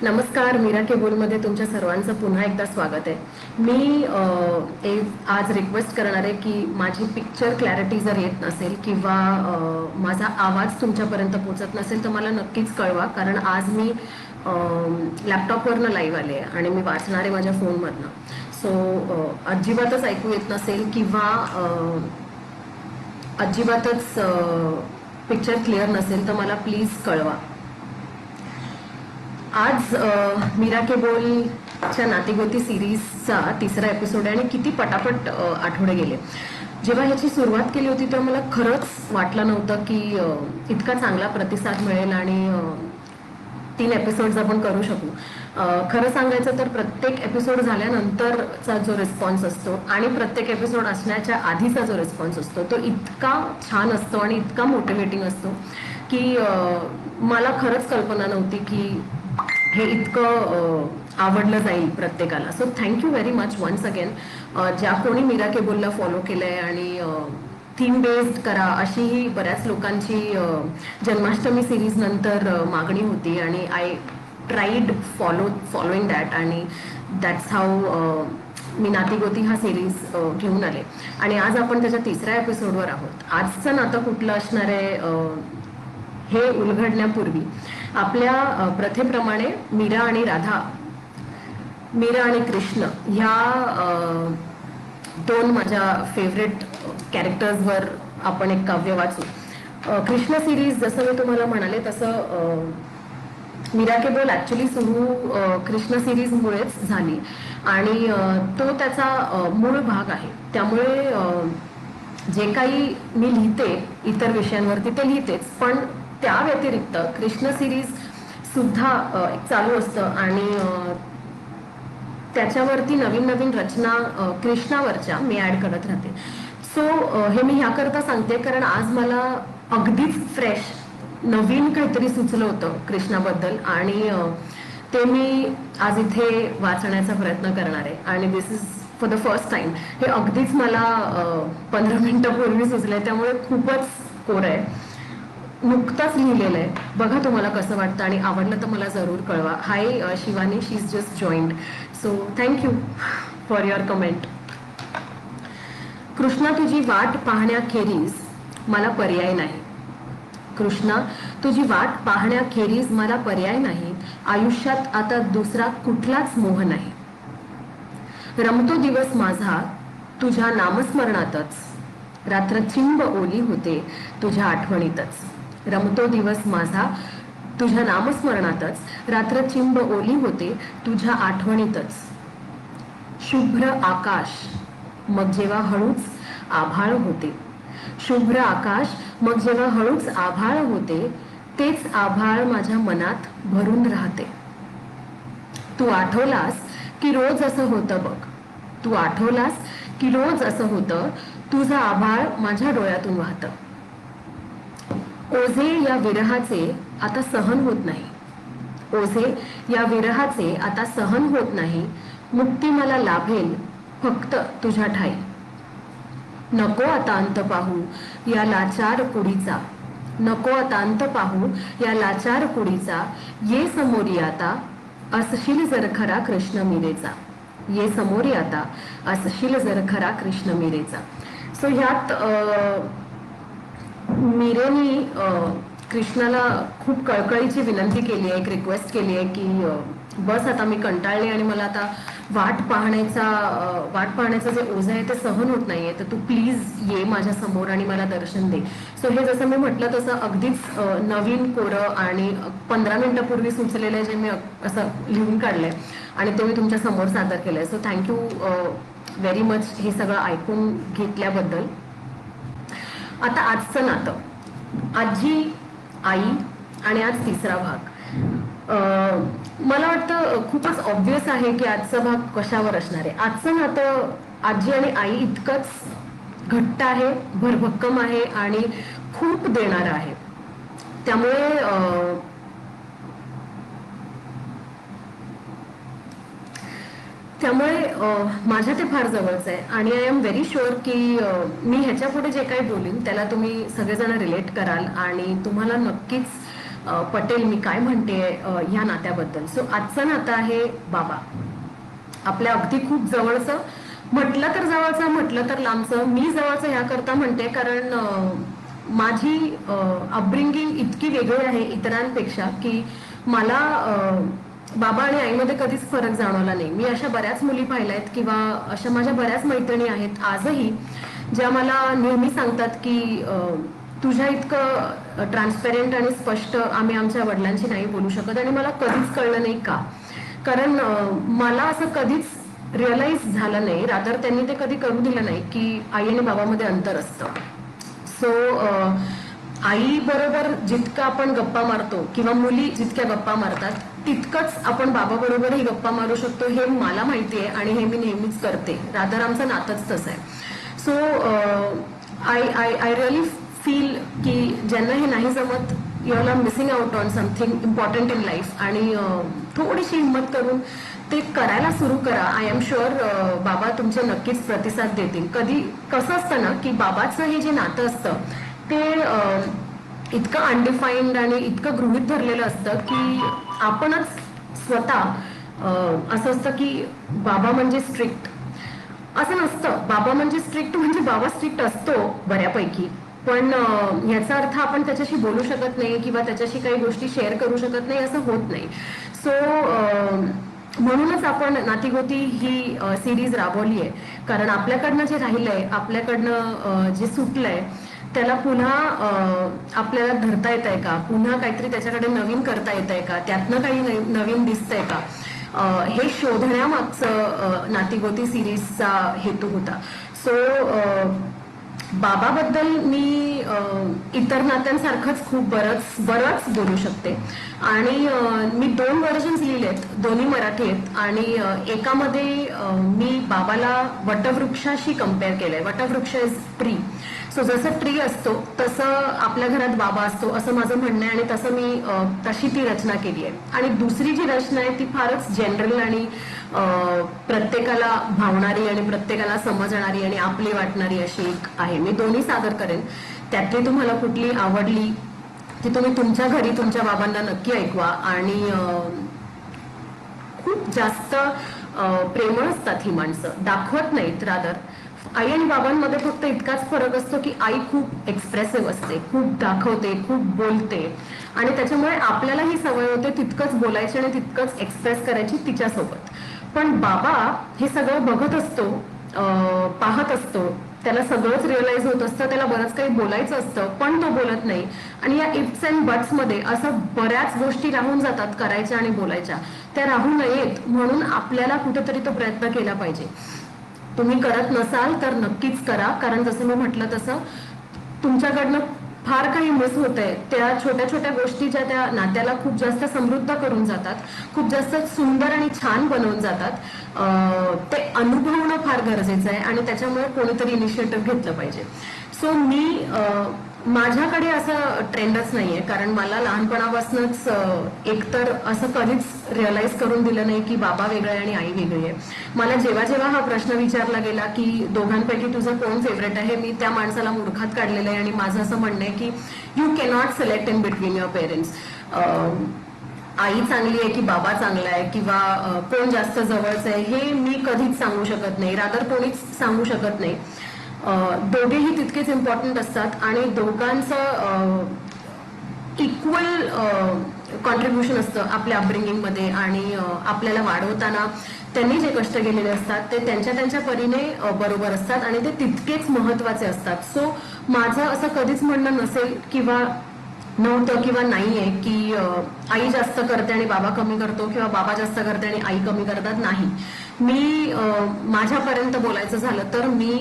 नमस्कार, मीरा केबुलमध्ये तुमच्या सर्वांचं पुन्हा एकदा स्वागत आहे. मी आज रिक्वेस्ट करणार आहे की माझी पिक्चर क्लॅरिटी जर येत नसेल किंवा माझा आवाज तुमच्यापर्यंत पोहोचत नसेल तर मला नक्कीच कळवा, कारण आज मी लॅपटॉपवरनं लाईव्ह आले आहे आणि मी वाचणार आहे माझ्या फोनमधनं. सो अजिबातच ऐकू येत नसेल किंवा अजिबातच पिक्चर क्लिअर नसेल तर मला प्लीज कळवा. आज मीरा केबोलच्या नातीगोती सिरीजचा तिसरा एपिसोड आहे आणि किती पटापट आठवडे गेले. जेव्हा ह्याची सुरुवात केली होती तेव्हा मला खरंच वाटलं नव्हतं की इतका चांगला प्रतिसाद मिळेल आणि 3 एपिसोड्स आपण करू शकू. खरं सांगायचं तर प्रत्येक एपिसोड झाल्यानंतरचा जो रिस्पॉन्स असतो आणि प्रत्येक एपिसोड असण्याच्या आधीचा जो रिस्पॉन्स असतो तो इतका छान असतो आणि इतका मोटिवेटिंग असतो की मला खरंच कल्पना नव्हती की हे इतकं आवडलं जाईल प्रत्येकाला. So thank you very much once again. ज्या कोणी मीरा केबुलला फॉलो केलंय आणि थीम बेस्ड करा अशीही बऱ्याच लोकांची जन्माष्टमी सिरीज नंतर मागणी होती आणि आय ट्राईड फॉलोईंग दॅट आणि दॅट्स हाऊ मी नातीगोती हा सिरीज घेऊन आले आणि आज आपण त्याच्या तिसऱ्या एपिसोडवर आहोत. आजचं नातं कुठलं असणार आहे हे उलगडण्यापूर्वी आपल्या प्रथेप्रमाणे मीरा आणि कृष्ण ह्या 2 माझ्या फेवरेट कॅरेक्टर्सवर आपण एक काव्य वाचू. कृष्ण सिरीज जसं मी तुम्हाला म्हणाले तसं मीरा केबोल ऍक्च्युली सुरू कृष्ण सिरीजमुळेच झाली आणि तो त्याचा मूळ भाग आहे. त्यामुळे जे काही मी लिहिते इतर विषयांवरती ते लिहितेच, पण त्या व्यतिरिक्त कृष्ण सिरीज सुद्धा चालू असतं आणि त्याच्यावरती नवीन नवीन रचना कृष्णावरच्या मी ऍड करत राहते. सो हे मी ह्याकरता सांगते कारण आज मला अगदीच फ्रेश नवीन काहीतरी सुचलं होतं कृष्णाबद्दल आणि ते मी आज इथे वाचण्याचा प्रयत्न करणार आहे आणि this is for the first time. हे अगदीच मला 15 मिनिटापूर्वी सुचलंय, त्यामुळे खूपच कोर आहे, नुकताच लिहिलेलं आहे. बघा तुम्हाला कसं वाटतं आणि आवडलं तर मला जरूर कळवा. Hi Shivani, she is just joined. So thank you for your comment. Krishna, तुझी वाट पाहण्याखेरीज मला पर्याय नाही. कृष्णा, तुझी वाट पाहण्याखेरीज मला पर्याय नाही. आयुष्यात आता दुसरा कुठलाच मोह नाही. रमतो दिवस माझा तुझ्या नामस्मरणातच, रात्र चिंब ओली होते तुझ्या आठवणीतच. रमतो दिवस माझा तुझ्या नामस्मरणातच, रात्र चिंब ओली होते तुझ्या आठवणीतच. शुभ्र आकाश मग जेव्हा हळूच आभाळ होते. शुभ्र आकाश मग जेव्हा हळूच आभाळ होते, तेच आभाळ माझ्या मनात भरून राहते. तू आठवलास की रोज असं होतं बघ. तू आठवलास की रोज असं होतं, तुझं आभाळ माझ्या डोळ्यातून वाहतं. ओझे या विरहाचे आता सहन होत नाही. ओझे या विरहाचे आता सहन होत नाही. मुक्ती मला लाभेल फक्त तुझ्या ठाई. नको आता अंत पाहू या लाचार कुडीचा. नको आता अंत पाहू या लाचार कुडीचा. ये समोरी आता असशील जर खरा कृष्ण मीरेचा. ये समोरी आता असशील जर खरा कृष्ण मीरेचा. सो ह्यात मीरेनी कृष्णाला खूप कळकळीची विनंती केली आहे, एक रिक्वेस्ट केली आहे की बस आता मी कंटाळले आणि मला आता वाट पाहण्याचं जे ओझं आहे ते सहन होत नाहीये, तर तू प्लीज ये माझ्या समोर आणि मला दर्शन दे. सो हे जसं मी म्हटलं तसं अगदीच नवीन कोरं आणि 15 मिनिटापूर्वी सुचलेलं जे मी असं लिहून काढलंय आणि ते मी तुमच्या समोर सादर केलंय. सो थँक्यू व्हेरी मच हे सगळं ऐकून घेतल्याबद्दल. आता आजचं नातं, आजी, आई आणि आज तिसरा भाग. मला वाटतं खूपच ऑब्विस आहे की आजचा भाग कशावर असणार आहे. आजचं नातं आजी आणि आई इतकंच घट्ट आहे, भरभक्कम आहे आणि खूप देणारं आहे. त्यामुळे माझ्या ते फार जवळचं आहे आणि आय एम व्हेरी शुअर की मी ह्याच्या पुढे जे काही बोलीन त्याला तुम्ही सगळेजण रिलेट कराल आणि तुम्हाला नक्कीच पटेल मी काय म्हणते ह्या नात्याबद्दल. सो आजचं नातं आहे बाबा, आपल्या अगदी खूप जवळचं, म्हटलं तर जवळचं म्हटलं तर लांबचं. मी जवळचं ह्या करता म्हणते कारण माझी अपब्रिंगिंग इतकी वेगळी आहे इतरांपेक्षा की मला बाबा आणि आईमध्ये कधीच फरक जाणवला नाही. मी अशा बऱ्याच मुली पाहिल्या आहेत किंवा अशा माझ्या बऱ्याच मैत्रिणी आहेत आजही ज्या मला नेहमी सांगतात की तुझ्या इतकं ट्रान्सपेरेंट आणि स्पष्ट आम्ही आमच्या वडिलांशी नाही बोलू शकत. आणि मला कधीच कळलं नाही का, कारण मला असं कधीच रिअलाइज झालं नाही, रादर त्यांनी ते कधी करू दिलं नाही की आई आणि बाबामध्ये अंतर असतं. सो आई बरोबर जितकं आपण गप्पा मारतो किंवा मुली जितक्या गप्पा मारतात तितकंच आपण बाबा बरोबरही गप्पा मारू शकतो, हे मला माहिती आहे आणि हे मी नेहमीच करते. रादर आमचं नातंच तसं आहे. सो आय रिअली फील की ज्यांना हे नाही जमत, you are missing out on something important in life, आणि थोडीशी हिंमत करून ते करायला सुरू करा. आय एम शुअर बाबा तुमचे नक्कीच प्रतिसाद देतील. कधी कसं असतं ना की बाबाचं हे जे नातं असतं ते इतकं अनडिफाईन्ड आणि इतकं गृहीत धरलेलं असतं की आपणच स्वतः असं असतं की बाबा म्हणजे स्ट्रिक्ट, असं नसतं. बाबा म्हणजे स्ट्रिक्ट म्हणजे बाबा स्ट्रिक्ट असतो बऱ्यापैकी, पण याचा अर्थ आपण त्याच्याशी बोलू शकत नाही किंवा त्याच्याशी काही गोष्टी शेअर करू शकत नाही असं होत नाही. सो म्हणूनच आपण नातीगोती ही सिरीज राबवली आहे, कारण आपल्याकडनं जे राहिलंय, आपल्याकडनं जे सुटलंय त्याला पुन्हा आपल्याला धरता येत आहे का, पुन्हा काहीतरी त्याच्याकडे नवीन करता येत आहे का, त्यातनं काही नवीन दिसतंय का, हे शोधण्यामागचं नातीगोती सिरीजचा हेतू होता. सो बाबाबद्दल मी इतर नात्यांसारखंच खूप बरंच बोलू शकते. आणि मी 2 व्हर्जन्स लिहिलेत, दोन्ही मराठी आहेत. आणि एकामध्ये मी बाबाला वटवृक्षाशी कम्पेअर केलंय. वटवृक्ष इज ट्री. सो जसं ट्री असतो तसं आपल्या घरात बाबा असतो असं माझं म्हणणं आहे, आणि तसं मी तशी ती रचना केली आहे. आणि दुसरी जी रचना आहे ती फारच जनरल आणि प्रत्येकाला भावणारी आणि प्रत्येकाला समजणारी आणि आपली वाटणारी अशी एक आहे. मी दोन्ही सादर करेन, त्यातली तुम्हाला कुठली आवडली ती तुम्ही तुमच्या घरी तुमच्या बाबांना नक्की ऐकवा. आणि खूप जास्त प्रेमळ असतात ही माणसं, दाखवत नाहीत. रादर आई आणि बाबांमध्ये फक्त इतकाच फरक असतो की आई खूप एक्सप्रेसिव्ह असते, खूप दाखवते, खूप बोलते, आणि त्याच्यामुळे आपल्याला ही सवय होते तितकंच बोलायची आणि तितकंच एक्सप्रेस करायची तिच्यासोबत. पण बाबा हे सगळं बघत असतो, पाहत असतो, त्याला सगळंच रिअलाइज होत असतं, त्याला बरंच काही बोलायचं असतं पण तो बोलत नाही. आणि या इफ्स अँड बट्स मध्ये असं बऱ्याच गोष्टी राहून जातात करायच्या आणि बोलायच्या, त्या राहू नयेत म्हणून आपल्याला कुठेतरी तो प्रयत्न केला पाहिजे. तुम्ही करत नसाल तर नक्कीच करा, कारण जसं मी म्हटलं तसं तुमच्याकडनं फार काही मिस होतंय. त्या छोट्या छोट्या गोष्टी ज्या त्या नात्याला खूप जास्त समृद्ध करून जातात, खूप जास्त सुंदर आणि छान बनवून जातात, ते अनुभवणं फार गरजेचं आहे आणि त्याच्यामुळे कोणीतरी इनिशिएटिव्ह घेतलं पाहिजे. सो मी माझ्याकडे असं ट्रेंडच नाहीये, कारण मला लहानपणापासूनच एकतर असं कधीच रिअलाइज करून दिलं नाही की बाबा वेगळे आणि आई वेगळी आहे. मला जेव्हा जेव्हा हा प्रश्न विचारला गेला की दोघांपैकी तुझं कोण फेवरेट आहे, मी त्या माणसाला मूर्खात काढलेलं आहे. आणि माझं असं म्हणणं आहे की you cannot select in between your parents. आई चांगली आहे की बाबा चांगला आहे किंवा कोण जास्त जवळचं आहे हे मी कधीच सांगू शकत नाही, रादर कोणीच सांगू शकत नाही. दोघेही तितकेच इम्पॉर्टंट असतात आणि दोघांचं इक्वल कॉन्ट्रीब्युशन असतं आपल्या अपब्रिंगिंगमध्ये. आणि आपल्याला वाढवताना त्यांनी जे कष्ट केलेले असतात ते त्यांच्या त्यांच्या परीने बरोबर असतात आणि ते तितकेच महत्वाचे असतात. सो माझं असं कधीच म्हणणं नसेल किंवा नव्हतं किंवा नाहीये की आई जास्त करते आणि बाबा कमी करतो किंवा बाबा जास्त करते आणि आई कमी करतात. नाही, मी माझ्यापर्यंत बोलायचं झालं तर मी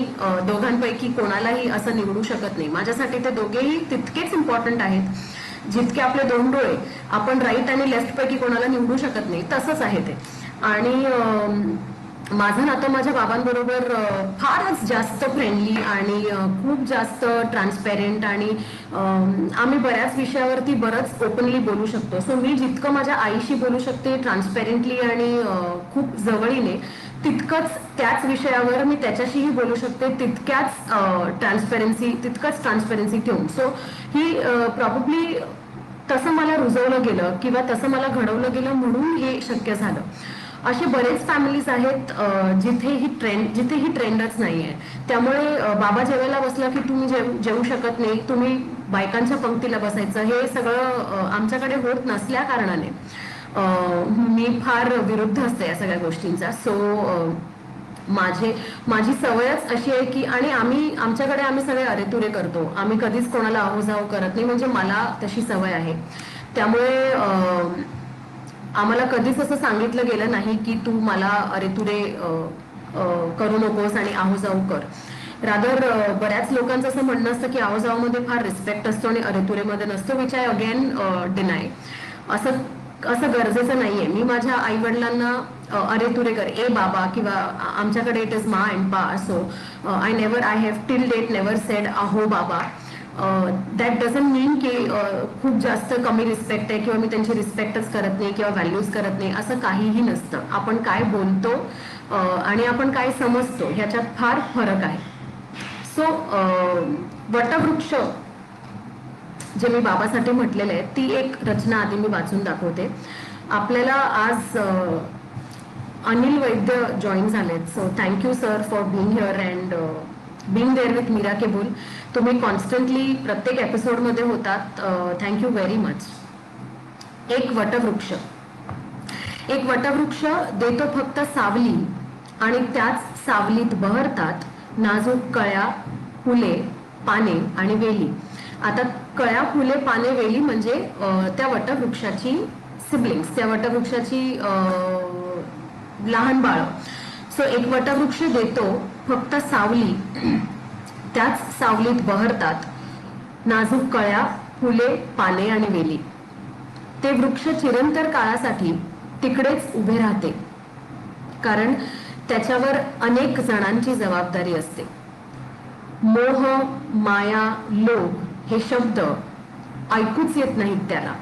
दोघांपैकी कोणालाही असं निवडू शकत नाही. माझ्यासाठी ते दोघेही तितकेच इम्पॉर्टंट आहेत जितके आपले 2 डोळे. आपण राईट आणि लेफ्ट पैकी कोणाला निवडू शकत नाही, तसंच आहे ते. आणि माझं नातं माझ्या बाबांबरोबर फारच जास्त फ्रेंडली आणि खूप जास्त ट्रान्सपेरेंट, आणि आम्ही बऱ्याच विषयावरती बरंच ओपनली बोलू शकतो. सो मी जितकं माझ्या आईशी बोलू शकते ट्रान्सपेरेंटली आणि खूप जवळीने, तितकंच त्याच विषयावर मी त्याच्याशीही बोलू शकते तितकंच ट्रान्सपेरन्सी ठेवून. सो ही प्रॉब्ली तसं मला रुजवलं गेलं किंवा तसं मला घडवलं गेलं म्हणून हे शक्य झालं. असे बरेच फॅमिलीज आहेत जिथे ही ट्रेंडच नाहीये. त्यामुळे बाबा जेवायला बसला की तुम्ही जेवू शकत नाही, तुम्ही बायकांच्या पंक्तीला बसायचं, हे सगळं आमच्याकडे होत नसल्या कारणाने मी फार विरुद्ध असते या सगळ्या गोष्टींचा. सो माझी सवयच अशी आहे की, आणि आमच्याकडे आम्ही सगळे अरेतुरे करतो, आम्ही कधीच कोणाला अहोजाव करत नाही, म्हणजे मला तशी सवय आहे. त्यामुळे आम्हाला कधीच असं सांगितलं गेलं नाही की तू मला अरेतुरे करू नकोस आणि आहोजाव कर. रादर बऱ्याच लोकांचं असं म्हणणं असतं की आहोजावामध्ये फार रिस्पेक्ट असतो आणि अरेतुरेमध्ये नसतो, विच आय अगेन डिनाय. असं गरजेचं नाहीये. मी माझ्या आई वडिलांना अरेतुरे कर, ए बाबा, किंवा आमच्याकडे it is ma and pa. So I have till date never said अहो बाबा. दॅट डझंट मीन की खूप जास्त कमी रिस्पेक्ट आहे किंवा मी त्यांची रिस्पेक्टच करत नाही किंवा व्हॅल्यूज करत नाही, असं काहीही नसतं. आपण काय बोलतो आणि आपण काय समजतो ह्याच्यात फार फरक आहे. सो वटवृक्ष जे मी बाबासाठी म्हटलेलं आहे, ती एक रचना आधी मी वाचून दाखवते आपल्याला. आज अनिल वैद्य जॉईन झालेत. So thank you sir for being here and being there with Meera केबुल. तुम्ही कॉन्स्टंटली प्रत्येक एपिसोडमध्ये होतात. Thank you very much. एक वटवृक्ष देतो फक्त सावली, आणि त्याच सावलीत बहरतात नाजूक कळ्या, फुले, पाने आणि वेली. आता कळ्या, फुले, पाने, वेली म्हणजे त्या वटवृक्षाची सिबलिंग्स, त्या वटवृक्षाची लहान बाळ. सो एक वटवृक्ष देतो फक्त सावली, त्याच सावलीत बहरतात नाजूक कळ्या, फुले, पाने आणि वेली. ते वृक्ष चिरंतर काळासाठी तिकडेच उभे राहते, कारण त्याच्यावर अनेक जणांची जबाबदारी असते. मोह, माया, लोभ हे शब्द ऐकूच येत नाहीत त्याला.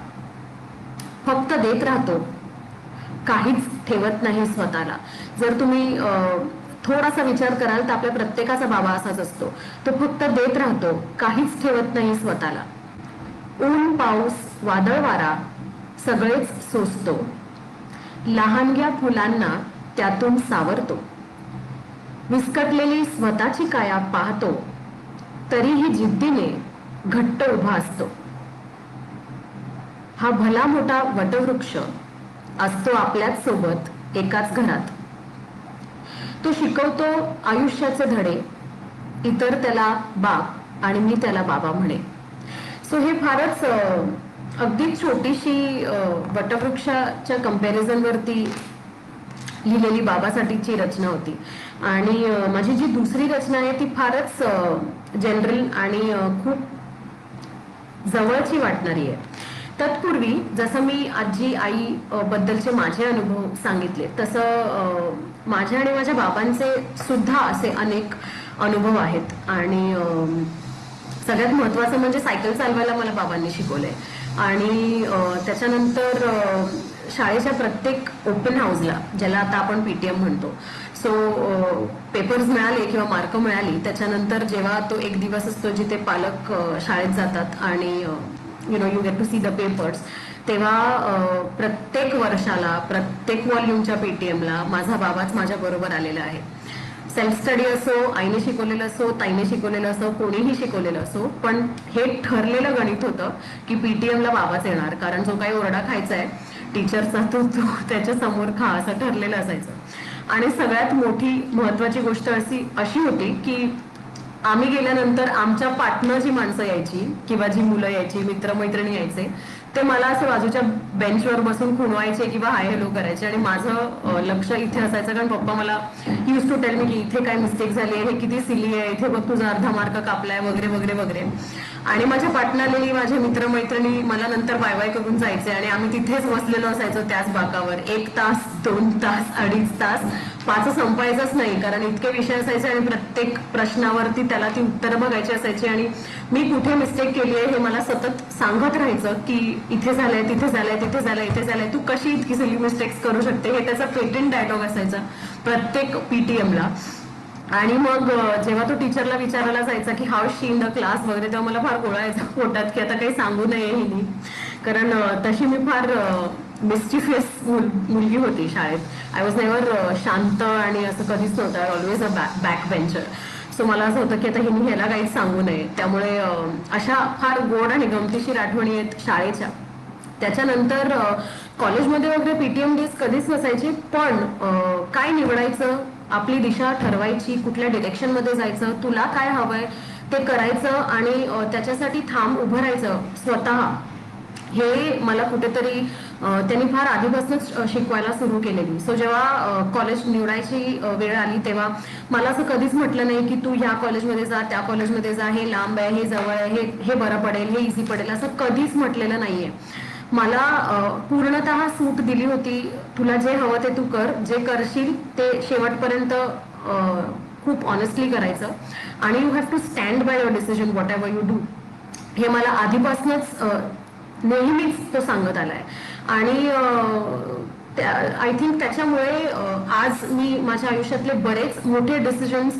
फक्त देत राहतो, काहीच ठेवत नाही स्वतःला. जर तुम्ही थोडासा विचार कराल तर आपल्या प्रत्येकाचा बाबा असाच असतो. तो फक्त देत राहतो, काहीच ठेवत नाही स्वतःला. ऊन, पाऊस, वादळ, वारा सगळेच सोसतो. लहानग्या फुलांना त्यातून सावरतो. विस्कटलेली स्वतःची काया पाहतो, तरीही जिद्दीने घट्ट उभा असतो. हा भला मोठा वटवृक्ष असतो आपल्याच सोबत एकाच घरात. तो शिकवतो आयुष्याचे धडे, इतर त्याला बाप आणि मी त्याला बाबा म्हणे. सो हे फारच अगदी छोटीशी वटवृक्षाच्या कंपॅरिझन वरती लिहिलेली बाबासाठीची रचना होती. आणि माझी जी दुसरी रचना आहे ती फारच जनरल आणि खूप जवळची वाटणारी आहे. तत्पूर्वी जसं मी आजी आई बद्दलचे माझे अनुभव सांगितले, तसं माझ्या आणि माझ्या बाबांचे सुद्धा असे अनेक अनुभव आहेत. आणि सगळ्यात महत्वाचं म्हणजे सायकल चालवायला मला बाबांनी शिकवलंय. आणि त्याच्यानंतर शाळेच्या प्रत्येक ओपन हाऊसला, ज्याला आता आपण पीटीएम म्हणतो, सो पेपर्स मिळाले किंवा मार्क मिळाली त्याच्यानंतर जेव्हा तो एक दिवस असतो जिथे पालक शाळेत जातात आणि you get to see the papers, तेव्हा प्रत्येक वर्षाला प्रत्येक व्हॉल्यूमच्या पीटीएमला माझा बाबाच माझ्या बरोबर आलेला आहे. सेल्फ स्टडी असो, आईने शिकवलेलं असो, ताईने शिकवलेलं असो, कोणीही शिकवलेलं असो, पण हे ठरलेलं गणित होतं की पीटीएमला बाबाच येणार, कारण जो काही ओरडा खायचा आहे टीचरचा तो त्याच्या समोर खा, असं ठरलेलं असायचं. आणि सगळ्यात मोठी महत्वाची गोष्ट अशी होती की आम्ही गेल्यानंतर आमच्या पाठनं जी माणसं यायची किंवा जी मुलं यायची, मित्रमैत्रिणी यायचे, ते मला असं बाजूच्या बेंचवर बसून खुणवायचे किंवा हाय हॅलो करायचे. आणि माझं लक्ष इथे असायचं, कारण पप्पा मला यूज टू टेल मी की इथे काय मिस्टेक झाली आहे, हे किती सिली आहे, इथे बघ तुझा अर्धा मार्क कापलाय, वगैरे वगैरे वगैरे. आणि माझ्या पाटणालेली माझे मित्रमैत्रिणी मला नंतर बाय बाय करून जायचे आणि आम्ही तिथेच बसलेलो असायचो त्याच बाकावर 1 तास, 2 तास, 2.5 तास. 5 संपायचंच नाही, कारण इतके विषय असायचे आणि प्रत्येक प्रश्नावरती त्याला ती उत्तरं बघायची असायची. आणि मी कुठे मिस्टेक केली आहे हे मला सतत सांगत राहायचं की इथे झालंय, तिथे झालंय, तिथे झालंय, इथे झालंय, तू कशी इतकी सिली मिस्टेक्स करू शकते, हे त्याचा पेटेंट डायलॉग असायचा प्रत्येक पीटीएमला. आणि मग जेव्हा तो टीचरला विचारायला जायचा की how she in the class वगैरे, तेव्हा मला फार गोळा यायचा पोटात की आता काही सांगू नये हिने. कारण तशी मी फार मिस्चिफियस मुलगी होती शाळेत. आय वॉज नेव्हर शांत आणि असं कधीच नव्हतं. Always a back bencher. So मला असं होतं की आता हिनी ह्याला काहीच सांगू नये. त्यामुळे अशा फार गोड आणि गमतीशीर आठवणी आहेत शाळेच्या. त्याच्यानंतर कॉलेजमध्ये वगैरे पीटीएम डेज कधीच नसायचे, पण काय निवडायचं, आपली दिशा ठरवायची, कुठल्या डिरेक्शनमध्ये जायचं, तुला काय हवंय ते करायचं आणि त्याच्यासाठी ठाम उभं राहायचं स्वतः. हे मला कुठेतरी त्यांनी फार आधीपासूनच शिकवायला सुरू केलेली. सो जेव्हा कॉलेज निवडायची वेळ आली तेव्हा मला असं कधीच म्हटलं नाही की तू ह्या कॉलेजमध्ये जा, त्या कॉलेजमध्ये जा, हे लांब आहे, हे जवळ आहे, हे बरं पडेल, हे इझी पडेल, असं कधीच म्हटलेलं नाहीये. मला पूर्णतः सूट दिली होती. तुला जे हवं ते तू कर, जे करशील ते शेवटपर्यंत खूप ऑनेस्टली करायचं आणि you have to stand by your decision whatever you do. हे मला आधीपासूनच नेहमीच तो सांगत आलाय. आणि आय थिंक त्याच्यामुळे आज मी माझ्या आयुष्यातले बरेच मोठे डिसिजन्स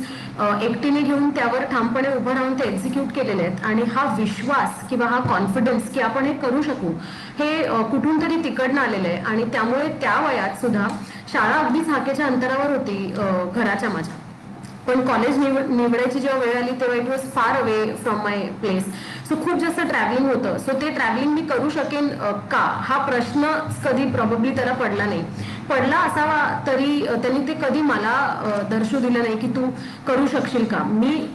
एकटीने घेऊन त्यावर ठामपणे उभं राहून ते एक्झिक्यूट केलेले आहेत. आणि हा विश्वास किंवा हा कॉन्फिडन्स की आपण हे करू शकू, हे कुठून तरी तिकडनं आलेलं आहे. आणि त्यामुळे त्या वयात सुद्धा शाळा अगदीच हाकेच्या अंतरावर होती घराच्या माझ्या, पण कॉलेज निवडायची जेव्हा वेळ आली तेव्हा it was far away from my place. So खूप जास्त ट्रॅव्हलिंग होतं. सो ते ट्रॅव्हलिंग मी करू शकेन का, हा प्रश्न कधी प्रॉब्ली त्याला पडला नाही. पडला असावा तरी त्यांनी ते कधी मला दर्शू दिलं नाही की तू करू शकशील का.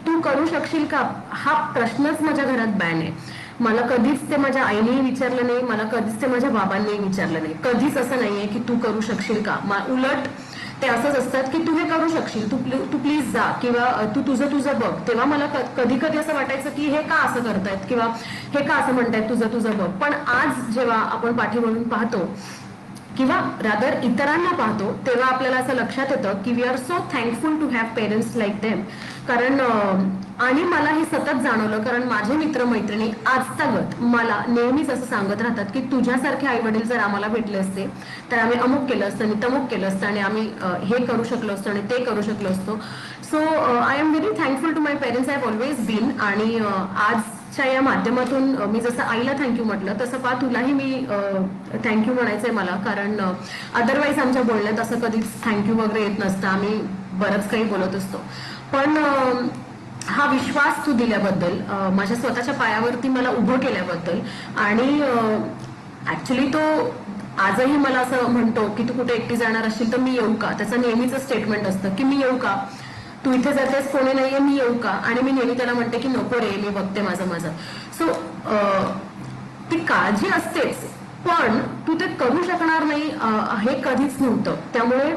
तू करू शकशील का हा प्रश्नच माझ्या घरात बॅन आहे. मला कधीच ते माझ्या आईनेही विचारलं नाही, मला कधीच ते माझ्या बाबांनीही विचारलं नाही. कधीच असं नाहीये की तू करू शकशील का. उलट ते असंच असतात की तू हे करू शकशील, तू प्लीज जा, किंवा तू तुझं बघ. तेव्हा मला कधी कधी असं वाटायचं की हे का असं करतायत किंवा हे का असं म्हणतायत तुझं बघ. पण आज जेव्हा आपण पाठीवरून पाहतो किंवा रादर इतरांना पाहतो तेव्हा आपल्याला असं लक्षात येतं की we are so thankful to have parents like them. कारण आणि मला हे सतत जाणवलं, कारण माझे मित्रमैत्रिणी आजतागत मला नेहमीच असं सांगत राहतात की तुझ्यासारखे आई वडील जर आम्हाला भेटले असते तर आम्ही अमुक केलं असतं आणि तमुक केलं असतं आणि आम्ही हे करू शकलो असतो आणि ते करू शकलो असतो. So I am very thankful to my parents. I have always been. आणि आजच्या या माध्यमातून मी जसं आईला थँक्यू म्हटलं तसं तुलाही मी थँक्यू म्हणायचंय मला, कारण अदरवाईज आमच्या बोलण्यात असं कधीच थँक्यू वगैरे येत नसतं. आम्ही बरंच काही बोलत असतो. पण हा विश्वास तू दिल्याबद्दल, माझ्या स्वतःच्या पायावरती मला उभं केल्याबद्दल, आणि ऍक्च्युली तो आजही मला असं म्हणतो की तू कुठे एकटी जाणार असशील तर मी येऊ का. त्याचं नेहमीच स्टेटमेंट असतं की मी येऊ का, तू इथे जातेस कोणी नाहीये, मी येऊ का. आणि मी नेहमी त्याला म्हणते की नको रे, मी बघते माझं. सो ती काळजी असतेच, पण तू ते करू शकणार नाही हे कधीच नव्हतं. त्यामुळे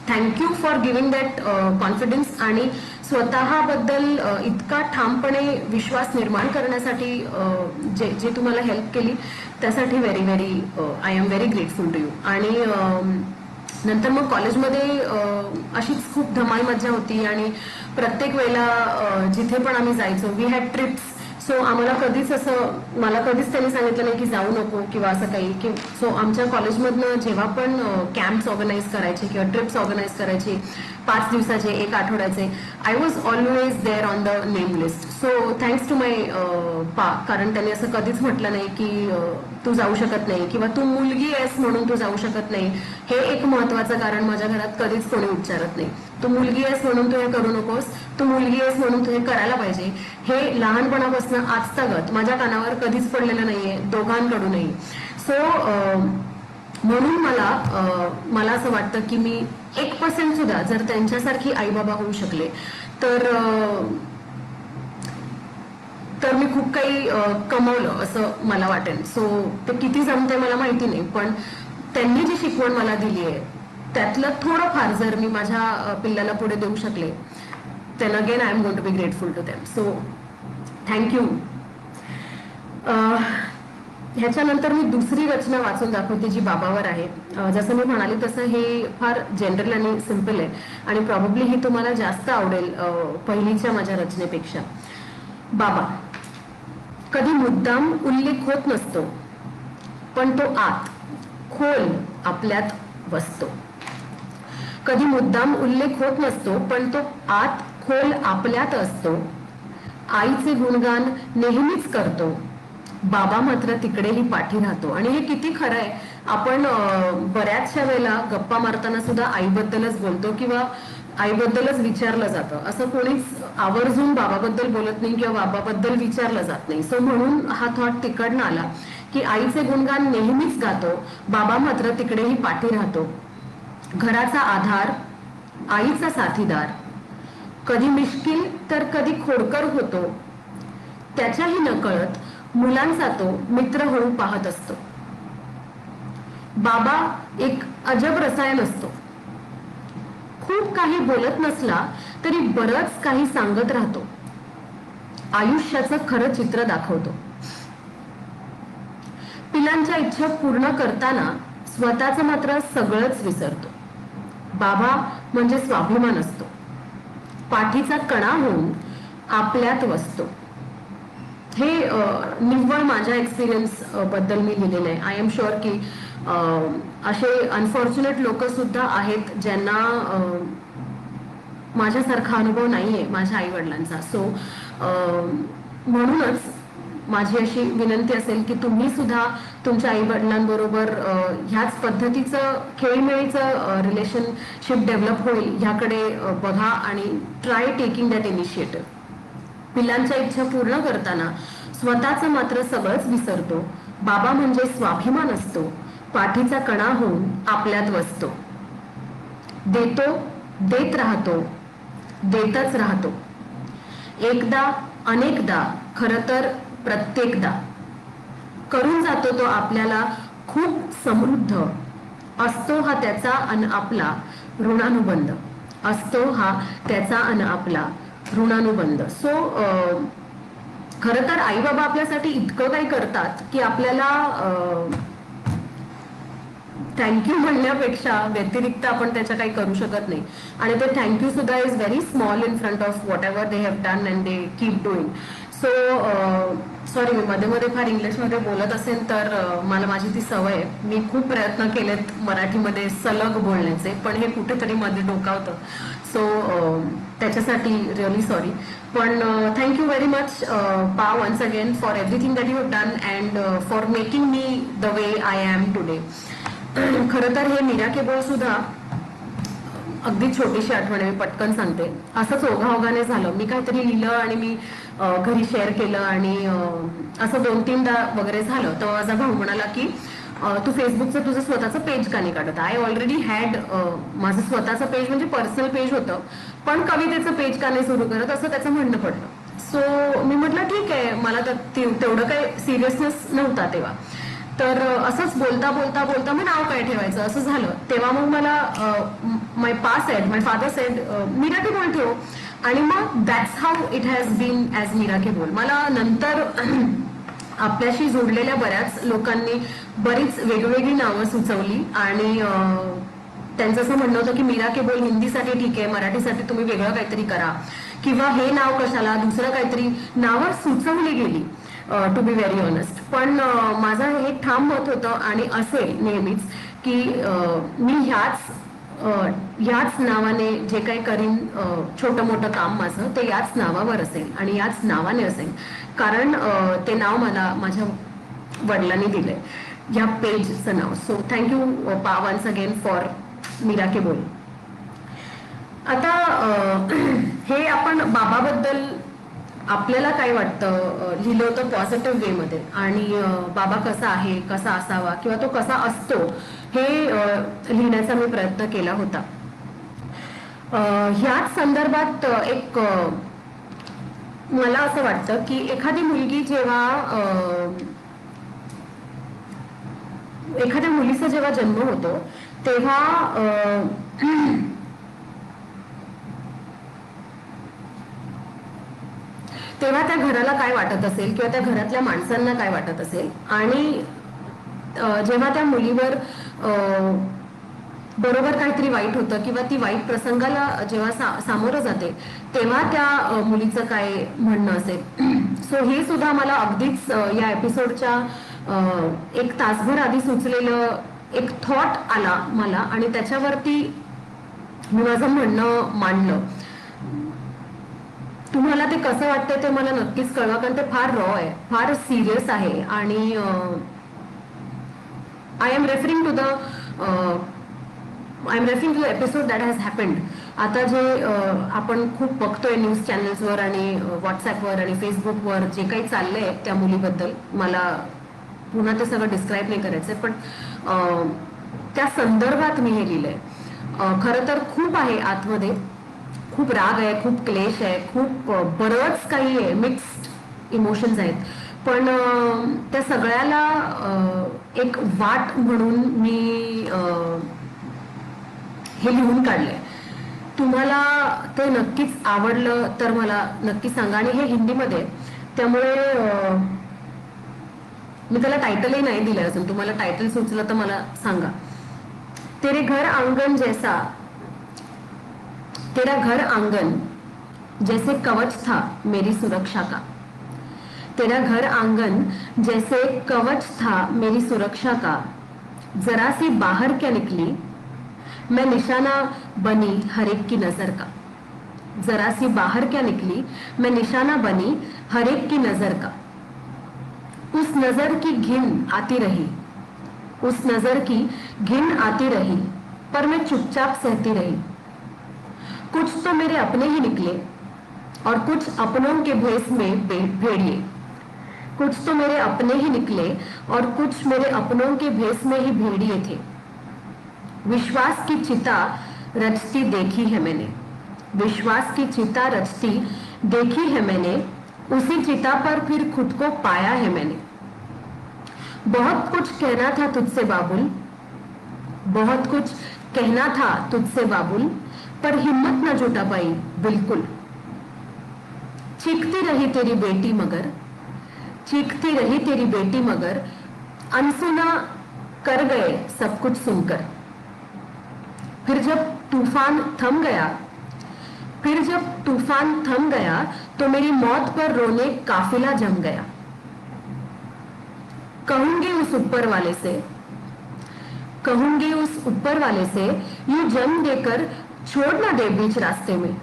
thank you for giving that confidence आणि स्वतःबद्दल इतका ठामपणे विश्वास निर्माण करण्यासाठी जे तुम्हाला हेल्प केली त्यासाठी very I am very grateful to you. आणि नंतर मग कॉलेजमध्ये अशीच खूप धमाल मज्जा होती आणि प्रत्येक वेळेला जिथे पण आम्ही जायचो वी हॅड ट्रिप्स. सो आम्हाला मला कधीच त्यांनी सांगितलं नाही की जाऊ नको किंवा असं काही. सो आमच्या कॉलेजमधनं जेव्हा पण कॅम्प्स ऑर्गनाईज करायचे किंवा ट्रिप्स ऑर्गनाईज करायचे 5 दिवसाचे, 1 आठवड्याचे, I was always there on the name list. So thanks to my कारण त्यांनी असं कधीच म्हटलं नाही की तू जाऊ शकत नाही किंवा तू मुलगी आहेस म्हणून तू जाऊ शकत नाही. हे एक महत्वाचं कारण माझ्या घरात कधीच कोणी उच्चारत नाही. तू मुलगी आहेस म्हणून तू हे करू नकोस, तू मुलगी आहेस म्हणून तू हे करायला पाहिजे. हे लहानपणापासून आजतागत माझ्या कानावर कधीच पडलेलं नाहीये, दोघांकडूनही. सो म्हणून मला असं वाटतं की मी 1% सुद्धा जर त्यांच्यासारखी आई बाबा होऊ शकले तर मी खूप काही कमवलं असं मला वाटेल. सो ते किती जमते मला माहिती नाही, पण त्यांनी जी शिकवण मला दिली आहे त्यातलं थोडंफार जर मी माझ्या पिल्लाला पुढे देऊ शकले then again I am going to be grateful to them. So thank you. ह्याच्यानंतर मी दुसरी रचना वाचून दाखवते जी बाबावर आहे. जसं मी म्हणाले तसं हे फार जनरल आणि सिम्पल आहे आणि प्रॉब्ली ही तुम्हाला जास्त आवडेल पहिलीच्या माझ्या रचनेपेक्षा. बाबा, कधी मुद्दाम उल्लेख होत नसतो पण तो आत खोल आपल्यात वसतो. कधी मुद्दाम उल्लेख होत नसतो पण तो आत खोल आपल्यात असतो. आईचे गुणगान नेहमीच करतो, बाबा मात्र तिकडेही पाठी राहतो. आणि हे किती खरं आहे. आपण बऱ्याचशा वेळेला गप्पा मारताना सुद्धा आईबद्दलच बोलतो किंवा आईबद्दलच विचारलं जातं. असं कोणीच आवर्जून बाबाबद्दल बोलत नाही किंवा बाबाबद्दल विचारलं जात नाही. सो म्हणून हा थॉट तिकडनं आला की आईचे गुणगान नेहमीच गातो, बाबा मात्र तिकडेही पाठी राहतो. घराचा आधार, आईचा साथीदार, कधी मिश्किल तर कधी खोडकर होतो. त्याच्याही नकळत मुलांचा तो मित्र होऊन पाहत असतो. बाबा एक अजब रसायन असतो. खूप काही बोलत नसला तरी बरंच काही सांगत राहतो. आयुष्याचं खरं चित्र दाखवतो. पिलांच्या इच्छा पूर्ण करताना स्वतःचं मात्र सगळंच विसरतो. बाबा म्हणजे स्वाभिमान असतो. पाठीचा कणा होऊन आपल्यात वसतो. हे निव्वळ माझ्या एक्सपिरियन्स बद्दल मी लिहिलेलं आहे. आय एम शुअर की असे अनफॉर्च्युनेट लोक सुद्धा आहेत ज्यांना माझ्यासारखा अनुभव नाहीये माझ्या आई वडिलांचा. सो म्हणूनच माझी अशी विनंती असेल की तुम्ही सुद्धा तुमच्या आई वडिलांबरोबर ह्याच पद्धतीचं खेळीमेळीचं रिलेशनशिप डेव्हलप होईल ह्याकडे बघा आणि ट्राय टेकिंग दॅट इनिशिएटिव्ह. पिलांच्या इच्छा पूर्ण करताना स्वतःचं मात्र सगळंच विसरतो. बाबा म्हणजे स्वाभिमान असतो. पाठीचा कणा होऊन आपल्यात वसतो. देतो, देत राहतो, देतच राहतो. एकदा, अनेकदा, खरं तर प्रत्येकदा करून जातो तो आपल्याला खूप समृद्ध. असतो हा त्याचा अन आपला ऋणानुबंध. असतो हा त्याचा अन आपला ऋणानुबंध. सो खरं तर आई बाबा आपल्यासाठी इतकं काही करतात की आपल्याला थँक्यू म्हणण्यापेक्षा व्यतिरिक्त आपण त्याच्या काही करू शकत नाही. आणि ते थँक्यू सुद्धा is very small in front of whatever they have done and they keep doing. So sorry, मी मध्ये मध्ये फार इंग्लिशमध्ये बोलत असेल तर मला माझी ती सवय आहे. मी खूप प्रयत्न केलेत मराठीमध्ये सलग बोलण्याचे, पण हे कुठेतरी मध्ये डोकावतं. सो त्याच्यासाठी रिअली सॉरी. पण thank you very much pa once again for everything that you have done and for making me the way I am today. खरं तर हे मीरा के बोल सुद्धा अगदी छोटीशी आठवण आहे, मी पटकन सांगते. असंच ओघाओघाने झालं. मी काहीतरी लिहिलं आणि मी घरी शेअर केलं आणि असं 2-3दा वगैरे झालं. तर माझा भाऊ म्हणाला की तू फेसबुकचं तुझं स्वतःचं पेज का नाही काढत. आय ऑलरेडी हॅड माझं स्वतःचं पेज म्हणजे पर्सनल पेज होतं, पण कवितेचं पेज का नाही सुरू करत असं त्याचं म्हणणं पडलं. सो मी म्हटलं ठीक आहे, मला तेवढं काही सिरियसनेस नव्हता तेव्हा. तर असंच बोलता बोलता बोलता मग नाव काय ठेवायचं असं झालं. तेव्हा मग मला my father said Meera Ke Bol ठेव. आणि मग that's how it has been as Meera Ke Bol. मला नंतर आपल्याशी जोडलेल्या बऱ्याच लोकांनी बरीच वेगवेगळी नावं सुचवली आणि त्यांचं असं म्हणणं होतं की मीरा के बोल हिंदीसाठी ठीक आहे, मराठीसाठी तुम्ही वेगळं काहीतरी करा, किंवा हे नाव कशाला, दुसरं काहीतरी नावं सुचवली गेली टू बी व्हेरी ऑनेस्ट. पण माझं हे ठाम मत होतं आणि असेल नेहमीच की मी ह्याच नावाने जे काही करीन छोटं मोठं काम माझं ते याच नावावर असेल आणि याच नावाने असेल. कारण ते नाव मला माझ्या वडिलांनी दिलंय, या पेजचं नाव. सो थँक्यू पा once again for Mira Ke बोल. आता हे आपण बाबाबद्दल आपल्याला काय वाटतं लिहिलं होतं पॉझिटिव्ह वे मध्ये. आणि बाबा कसा आहे, कसा असावा किंवा तो कसा असतो हे लिहिण्याचा मी प्रयत्न केला होता. ह्याच संदर्भात एक मला असं वाटतं की एखादी मुलगी जेव्हा एखाद्या मुलीचा जेव्हा जन्म होतो तेव्हा त्या घराला काय वाटत असेल किंवा त्या घरातल्या माणसांना काय वाटत असेल. आणि जेव्हा त्या मुलीवर बरोबर काहीतरी वाईट होतं किंवा ती वाईट प्रसंगाला जेव्हा सामोरं जाते तेव्हा त्या मुलीचं काय म्हणणं असेल. सो हे सुद्धा मला अगदीच या एपिसोडच्या 1 तासभर आधी सुचलेलं एक थॉट आला मला आणि त्याच्यावरती मी माझं म्हणणं मांडलं. तुम्हाला ते कसं वाटतंय ते मला नक्कीच कळवा, कारण ते फार रॉ आहे, फार सिरियस आहे. आणि I am referring to the episode that has happened. आता जे आपण खूप बघतोय न्यूज चॅनल्सवर आणि व्हॉट्सअपवर आणि फेसबुकवर जे काही चाललंय त्या मुलीबद्दल, मला पुन्हा ते सगळं डिस्क्राईब नाही करायचंय, पण त्या संदर्भात मी हे लिहिलंय. खरं तर खूप आहे आतमध्ये, खूप राग आहे, खूप क्लेश आहे, खूप बरंच काही आहे, मिक्स्ड इमोशन्स आहेत. पण त्या सगळ्याला एक वाट म्हणून मी हे लिहून काढलंय. तुम्हाला ते नक्कीच आवडलं तर मला नक्की सांगा. आणि हे हिंदीमध्ये आहे, त्यामुळे मी त्याला टायटलही नाही दिलं असेल. तुम्हाला टायटल सुचलं तर मला सांगा. तेरे घर आंगन जैसा, तेरा घर आंगन जैसे कवच था मेरी सुरक्षा का. तेरा घर आंगन जैसे कवच था मेरी सुरक्षा का. जरा सी बाहर क्या निकली मैं निशाना बनी हर एक की नजर का. जरा सी बाहर क्या निकली मैं निशाना बनी हर एक की नजर का. उस नजर की घिन आती रही, उस नजर की घिन आती रही, पर मैं चुपचाप सहती रही. कुछ तो मेरे अपने ही निकले और कुछ अपनों के भेष में भेड़िए. कुछ तो मेरे अपने ही निकले और कुछ मेरे अपनों के भेष में ही भेड़िए थे. विश्वास की चिता रचती देखी है मैंने, विश्वास की चिता रचती देखी है मैंने. उसी चिता पर फिर खुद को पाया है मैंने. बहुत कुछ कहना था तुझसे बाबुल, बहुत कुछ कहना था तुझसे बाबुल, पर हिम्मत न जुटा पाई बिल्कुल. चीखती रही तेरी बेटी मगर, चीखती रही तेरी बेटी मगर, अनसुना कर गए सब कुछ सुनकर. फिर जब तूफान थम गया, फिर जब तूफान थम गया तो मेरी मौत पर रोने काफिला जम गया. कहूंगी उस ऊपर वाले से, कहूंगी उस ऊपर वाले से, यूं जन्म देकर छोड़ ना दे बीच रास्ते में,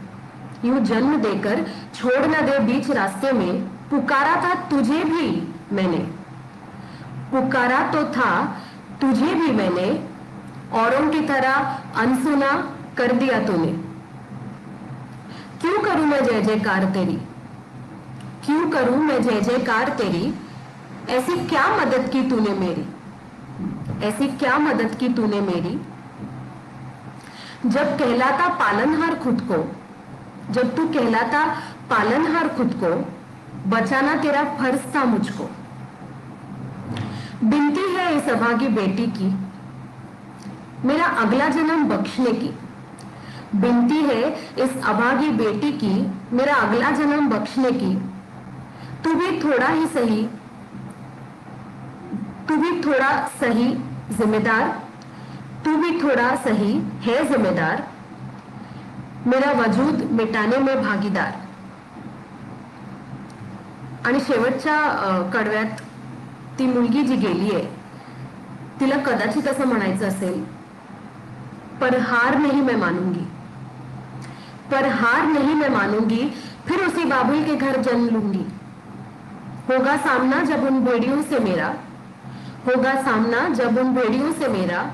यूं जन्म देकर छोड़ ना दे बीच रास्ते में. पुकारा था तुझे भी मैंने, पुकारा तो था तुझे भी मैंने, औरों की तरह अनसुना कर दिया तूने. क्यों करूं मैं जय जयकार तेरी, क्यों करूं मैं जय जयकार तेरी. ऐसी क्या मदद की तूने मेरी, ऐसी क्या मदद की तूने मेरी. जब कहलाता पालनहार खुद को, जब तू कहलाता पालनहार खुद को, बचाना तेरा फर्ज था मुझको. बिनती है इस अभागी बेटी की मेरा अगला जन्म बख्शने की. बिनती है इस अभागी बेटी की मेरा अगला जन्म बख्शने की. तू भी थोड़ा ही सही, तू भी थोड़ा सही जिम्मेदार, तू भी थोड़ा सही है जिम्मेदार. मेरा वजूद मिटाने में भागीदार. आणि शेवटच्या कडव्यात ती मुलगी जी गेली आहे तिला कदाचित असं म्हणायचं असेल, पर हार नहीं मैं मानूंगी, पर हार नहीं मैं मानूंगी, फिर उसी बाबुल के घर जन्म लूंगी. होगा सामना जब उन भेड़ियों से मेरा, होगा सामना जब उन भेड़ियों से मेरा.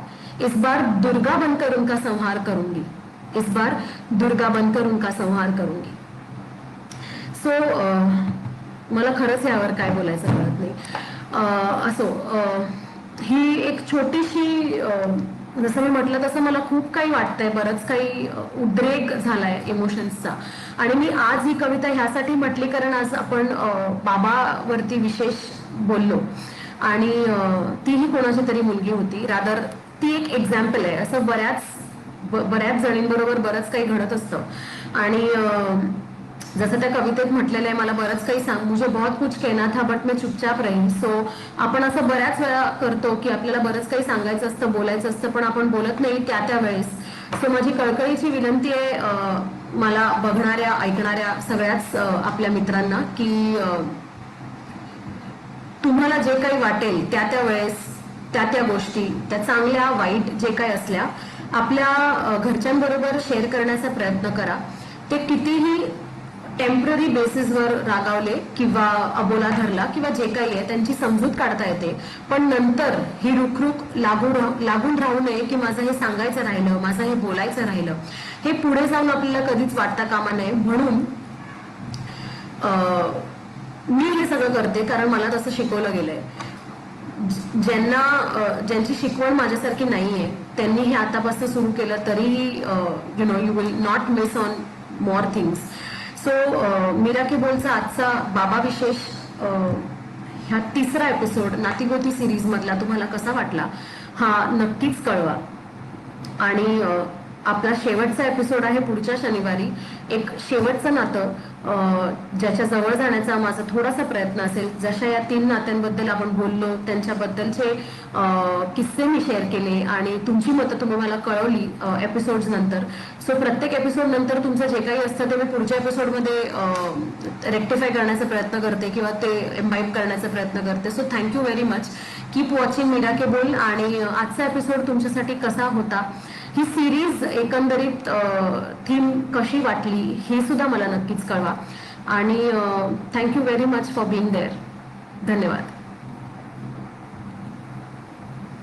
इस बार दुर्गा बनकर उनका संहार करूंगी, इस बार दुर्गा बनकर उनका संहार करूंगी. सो मला खरंच यावर काय बोलायचं कळत नाही. असो, ही एक छोटीशी, जसं मी म्हटलं तसं मला खूप काही वाटतंय, बरंच काही उद्रेक झालाय इमोशन्सचा. आणि मी आज ही कविता ह्यासाठी म्हटली कारण आज आपण बाबावरती विशेष बोललो आणि तीही कोणाची तरी मुलगी होती. रादर ती एक एक्झाम्पल आहे. असं बऱ्याच जणींबरोबर बरंच काही घडत असतं. आणि जसं त्या कवितेत म्हटलेलं आहे, मला बरंच काही मुझे बहुत कुछ कहना था बट मैं चुपचाप रही. सो आपण असं बऱ्याच वेळा करतो की आपल्याला बरंच काही सांगायचं असतं, बोलायचं असतं, पण आपण बोलत नाही त्या वेळेस. सो माझी कळकळीची विनंती आहे मला बघणाऱ्या ऐकणाऱ्या सगळ्याच आपल्या मित्रांना की तुम्हाला जे काही वाटेल त्या वेळेस त्या गोष्टी, त्या चांगल्या वाईट जे काही असल्या, आपल्या घरच्यांबरोबर शेअर करण्याचा प्रयत्न करा. ते कितीही टेम्पररी बेसिसवर रागावले किंवा अबोला धरला किंवा जे काही आहे त्यांची समजूत काढता येते, पण नंतर ही रुखरुख लागून राहू नये की माझं हे सांगायचं राहिलं, माझं हे बोलायचं राहिलं, हे पुढे जाऊन आपल्याला कधीच वाटता कामा नये. म्हणून मी हे सगळं करते कारण मला तसं शिकवलं गेलंय. ज्यांची शिकवण माझ्यासारखी नाहीये त्यांनी हे आतापासून सुरू केलं तरीही you will not miss on more things. So Meera Ke बोलचा आजचा बाबा विशेष ह्या तिसरा एपिसोड नातीगोती सिरीज मधला तुम्हाला कसा वाटला हा नक्कीच कळवा. आणि आपला शेवटचा एपिसोड आहे पुढच्या शनिवारी. एक शेवटचं नातं ज्याच्या जवळ जाण्याचा माझा थोडासा प्रयत्न असेल. जशा या 3 नात्यांबद्दल आपण बोललो, त्यांच्याबद्दलचे किस्से मी शेअर केले आणि तुमची मतं तुम्ही मला कळवली एपिसोड्स नंतर. सो प्रत्येक एपिसोड नंतर तुमचं जे काही असतं ते मी पुढच्या एपिसोडमध्ये रेक्टिफाय करण्याचा प्रयत्न करते किंवा ते एम्बाईब करण्याचा प्रयत्न करते. So thank you very much. Keep watching Meera Ke Bol. आणि आजचा एपिसोड तुमच्यासाठी कसा होता, ही सिरीज एकंदरीत थीम कशी वाटली हे सुद्धा मला नक्कीच कळवा. आणि thank you very much for being there. धन्यवाद.